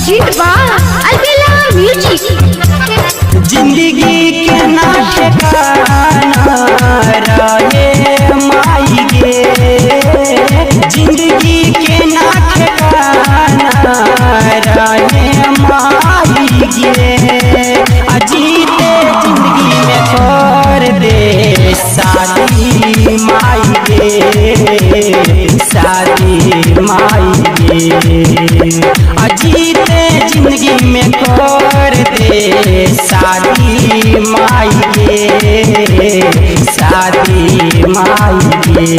Present by Albela music. जिंदगी के ना ठिकाना रहे माई गे, जिंदगी के ना ठिकाना रहे माई गे। अजीते जिंदगी में कर दे शादी माई गे, शादी माई गे। अजीते जिंदगी में कर दे शादी माई गे, शादी माई गे।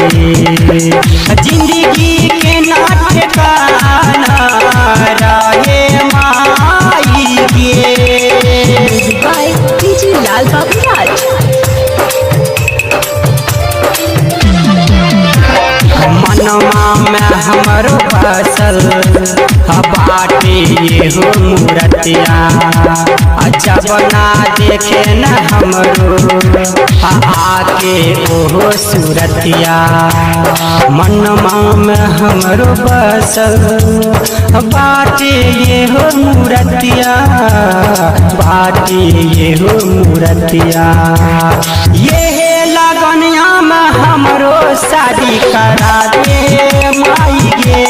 जिंदगी के ना ठिकाना रहे माई गे। बाय डीजे लाल बाबू राज। मनवा में हमरो बसल बाटे ये हो मूर्तिया, जब ना देखे न हमरो आके ओहो सूरतिया। मनवा में हमरो बसल बाटे ये हो मूर्तिया, बाटे ये हो मूर्तिया। ये लगनिया में हमरो शादी करा दे माई गे,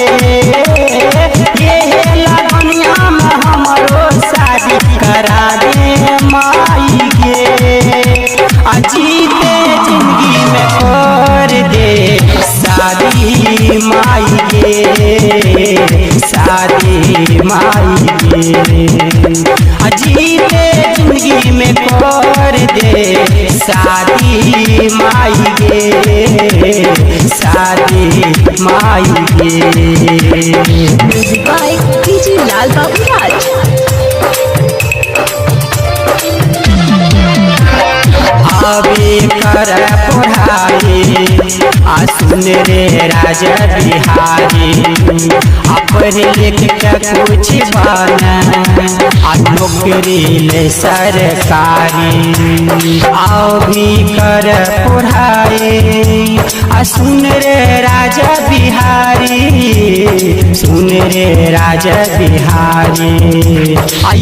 ये लगनिया में हमरो शादी करा दे माई गे। अजीते जिंदगी में कर दे शादी माई गे, शादी माई गे। अजीते जिंदगी में कर दे शादी माई गे, शादी माई गे। बाय डीजे लाल बाबू राज। अभी कर पढ़ाई सुन रे राजा बिहारी, अपने लिख के कुछ बना नौकरी ले सरकारी। अभी कर पढ़ाई सुन रे राजा बिहारी, सुन रे राजा बिहारी।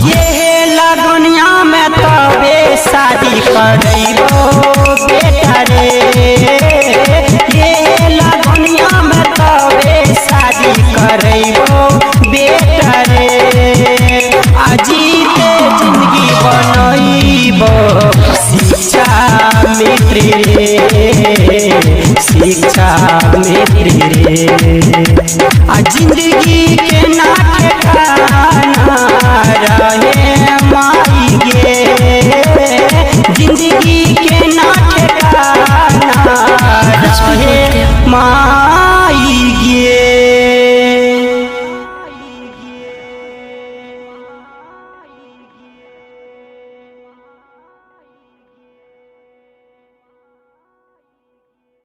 ये लगनिया में तबे शादी करैबो बेटा रे, ये लगनिया में तबे शादी करैबो बेटा रे। अजीते जिंदगी बनैबो शिक्षा मित्र रे, शिक्षा मित्र रे। जिंदगी के ना ठिकाना रहे माई गे, जिंदगी